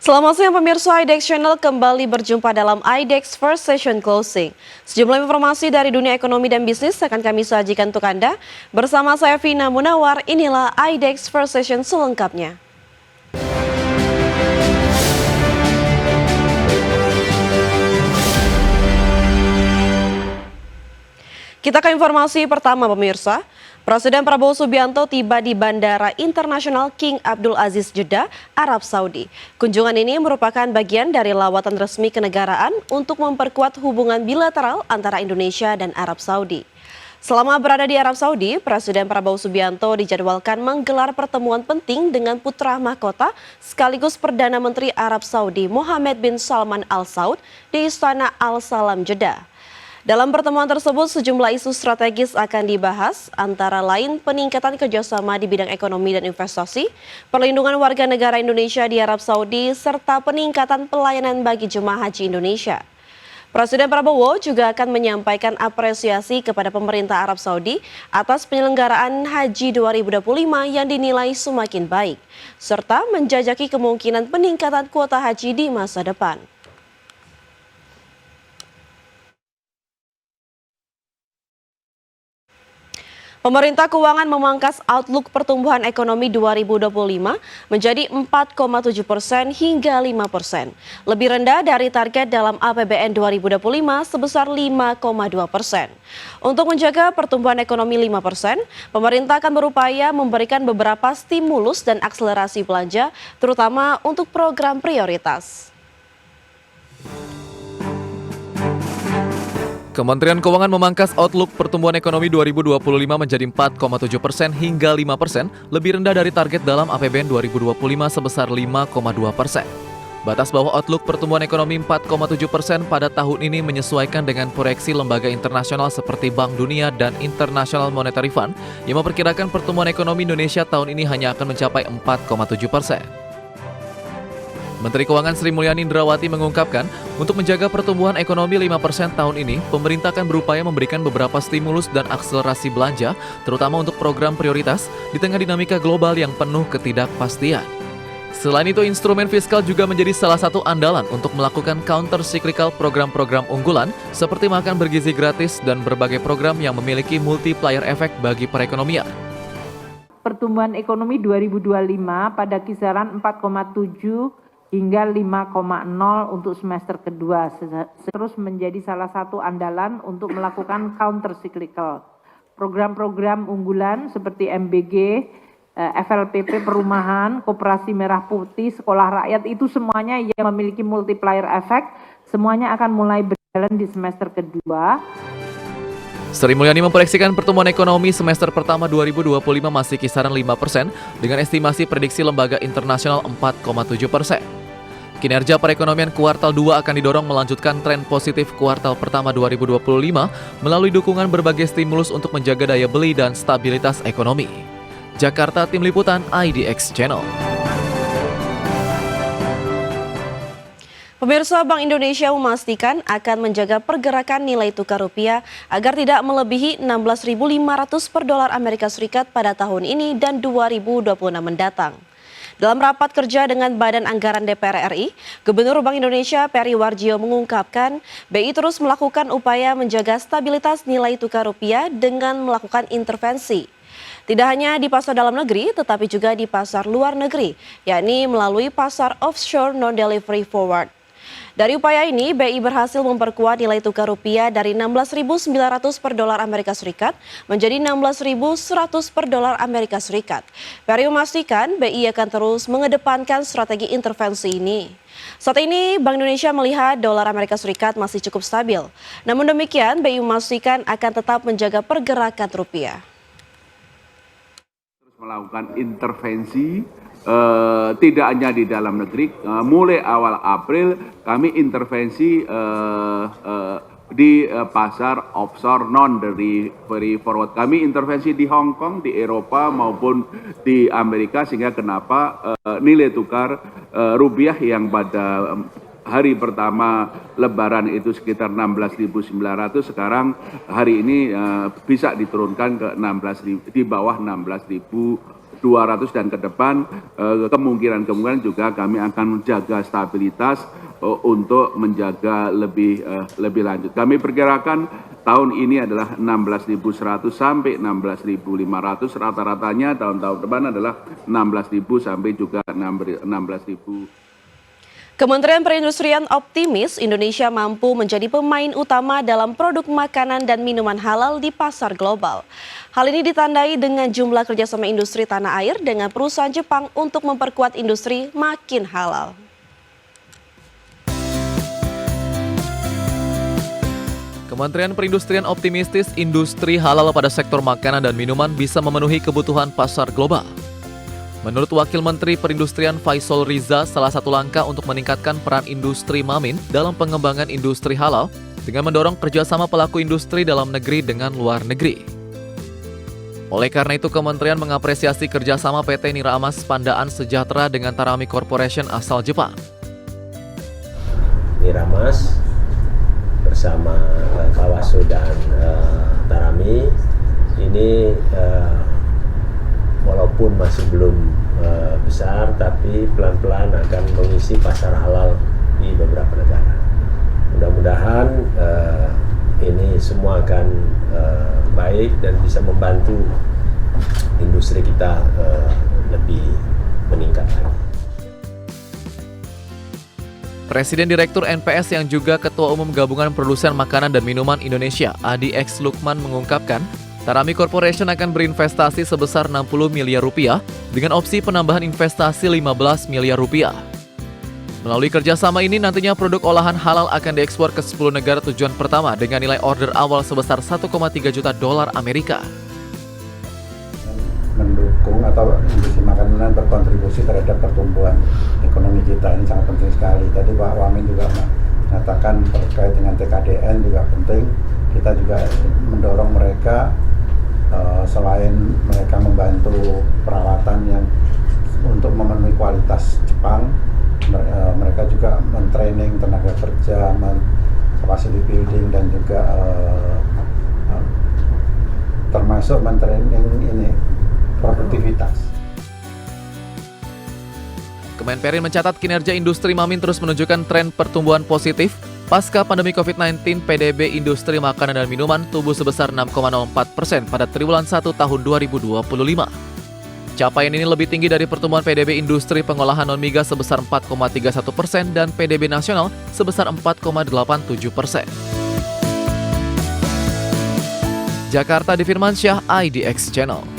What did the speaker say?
Selamat siang pemirsa IDEX Channel, kembali berjumpa dalam IDEX First Session Closing. Sejumlah informasi dari dunia ekonomi dan bisnis akan kami sajikan untuk Anda. Bersama saya Vina Munawar, inilah IDEX First Session selengkapnya. Kita ke informasi pertama pemirsa. Presiden Prabowo Subianto tiba di Bandara Internasional King Abdul Aziz Jeddah, Arab Saudi. Kunjungan ini merupakan bagian dari lawatan resmi kenegaraan untuk memperkuat hubungan bilateral antara Indonesia dan Arab Saudi. Selama berada di Arab Saudi, Presiden Prabowo Subianto dijadwalkan menggelar pertemuan penting dengan putra mahkota sekaligus Perdana Menteri Arab Saudi Mohammed bin Salman Al Saud di Istana Al Salam Jeddah. Dalam pertemuan tersebut, sejumlah isu strategis akan dibahas, antara lain peningkatan kerjasama di bidang ekonomi dan investasi, perlindungan warga negara Indonesia di Arab Saudi, serta peningkatan pelayanan bagi jemaah haji Indonesia. Presiden Prabowo juga akan menyampaikan apresiasi kepada pemerintah Arab Saudi atas penyelenggaraan Haji 2025 yang dinilai semakin baik, serta menjajaki kemungkinan peningkatan kuota haji di masa depan. Pemerintah Keuangan memangkas outlook pertumbuhan ekonomi 2025 menjadi 4,7% hingga 5%, lebih rendah dari target dalam APBN 2025 sebesar 5,2%. Untuk menjaga pertumbuhan ekonomi 5%, pemerintah akan berupaya memberikan beberapa stimulus dan akselerasi belanja, terutama untuk program prioritas. Kementerian Keuangan memangkas outlook pertumbuhan ekonomi 2025 menjadi 4,7% hingga 5%, lebih rendah dari target dalam APBN 2025 sebesar 5,2%. Batas bawah outlook pertumbuhan ekonomi 4,7% pada tahun ini menyesuaikan dengan proyeksi lembaga internasional seperti Bank Dunia dan International Monetary Fund yang memperkirakan pertumbuhan ekonomi Indonesia tahun ini hanya akan mencapai 4,7%. Menteri Keuangan Sri Mulyani Indrawati mengungkapkan, untuk menjaga pertumbuhan ekonomi 5% tahun ini, pemerintah akan berupaya memberikan beberapa stimulus dan akselerasi belanja, terutama untuk program prioritas di tengah dinamika global yang penuh ketidakpastian. Selain itu, instrumen fiskal juga menjadi salah satu andalan untuk melakukan counter-cyclical program-program unggulan seperti makan bergizi gratis dan berbagai program yang memiliki multiplier effect bagi perekonomian. Pertumbuhan ekonomi 2025 pada kisaran 4,7 hingga 5,0 untuk semester kedua, terus menjadi salah satu andalan untuk melakukan counter cyclical. Program-program unggulan seperti MBG, FLPP Perumahan, Koperasi Merah Putih, Sekolah Rakyat itu semuanya yang memiliki multiplier effect, semuanya akan mulai berjalan di semester kedua. Sri Mulyani memproyeksikan pertumbuhan ekonomi semester pertama 2025 masih kisaran 5% dengan estimasi prediksi lembaga internasional 4,7%. Kinerja perekonomian kuartal 2 akan didorong melanjutkan tren positif kuartal pertama 2025 melalui dukungan berbagai stimulus untuk menjaga daya beli dan stabilitas ekonomi. Jakarta, Tim Liputan IDX Channel. Pemirsa, Bank Indonesia memastikan akan menjaga pergerakan nilai tukar rupiah agar tidak melebihi 16.500 per dolar Amerika Serikat pada tahun ini dan 2026 mendatang. Dalam rapat kerja dengan Badan Anggaran DPR RI, Gubernur Bank Indonesia Peri Warjio mengungkapkan BI terus melakukan upaya menjaga stabilitas nilai tukar rupiah dengan melakukan intervensi. Tidak hanya di pasar dalam negeri, tetapi juga di pasar luar negeri, yakni melalui pasar offshore non-delivery forward. Dari upaya ini, BI berhasil memperkuat nilai tukar rupiah dari 16.900 per dolar Amerika Serikat menjadi 16.100 per dolar Amerika Serikat. Peri memastikan BI akan terus mengedepankan strategi intervensi ini. Saat ini, Bank Indonesia melihat dolar Amerika Serikat masih cukup stabil. Namun demikian, BI memastikan akan tetap menjaga pergerakan rupiah. Melakukan intervensi tidak hanya di dalam negeri, mulai awal April kami intervensi di pasar offshore non-delivery forward. Kami intervensi di Hong Kong, di Eropa maupun di Amerika, sehingga kenapa nilai tukar rupiah yang pada hari pertama Lebaran itu sekitar 16.900, sekarang hari ini bisa diturunkan ke 16.000, di bawah 16.000 200 dan ke depan kemungkinan juga kami akan menjaga stabilitas untuk menjaga lebih lanjut. Kami perkirakan tahun ini adalah 16.100 sampai 16.500, rata-ratanya tahun-tahun depan adalah 16.000 sampai juga 16.000. Kementerian Perindustrian optimis Indonesia mampu menjadi pemain utama dalam produk makanan dan minuman halal di pasar global. Hal ini ditandai dengan jumlah kerjasama industri tanah air dengan perusahaan Jepang untuk memperkuat industri makin halal. Kementerian Perindustrian optimistis industri halal pada sektor makanan dan minuman bisa memenuhi kebutuhan pasar global. Menurut Wakil Menteri Perindustrian Faisal Riza, salah satu langkah untuk meningkatkan peran industri Mamin dalam pengembangan industri halal dengan mendorong kerjasama pelaku industri dalam negeri dengan luar negeri. Oleh karena itu, Kementerian mengapresiasi kerjasama PT Niramas Pandaan Sejahtera dengan Tarami Corporation asal Jepang. Niramas bersama Kawasu dan Tarami ini walaupun masih belum besar, tapi pelan-pelan akan mengisi pasar halal di beberapa negara. Mudah-mudahan ini semua akan baik dan bisa membantu industri kita lebih meningkat lagi. Presiden Direktur NPS yang juga Ketua Umum Gabungan Produsen Makanan dan Minuman Indonesia, Adi X Lukman mengungkapkan, Tarami Corporation akan berinvestasi sebesar 60 miliar rupiah dengan opsi penambahan investasi 15 miliar rupiah. Melalui kerjasama ini nantinya produk olahan halal akan diekspor ke 10 negara tujuan pertama dengan nilai order awal sebesar 1,3 juta dolar Amerika. Mendukung atau industri makanan berkontribusi terhadap pertumbuhan ekonomi kita, ini sangat penting sekali. Tadi Pak Wamen juga mengatakan terkait dengan TKDN juga penting. Kita juga mendorong mereka selain mereka membantu perawatan yang untuk memenuhi kualitas Jepang, mereka juga mentraining tenaga kerja, capacity building dan juga termasuk mentraining ini produktivitas. Kemenperin mencatat kinerja industri Mamin terus menunjukkan tren pertumbuhan positif. Pasca pandemi COVID-19, PDB industri makanan dan minuman tumbuh sebesar 6,04% pada triwulan 1 tahun 2025. Capaian ini lebih tinggi dari pertumbuhan PDB industri pengolahan non-migas sebesar 4,31% dan PDB nasional sebesar 4,87%. Jakarta, Di Firmansyah, IDX Channel.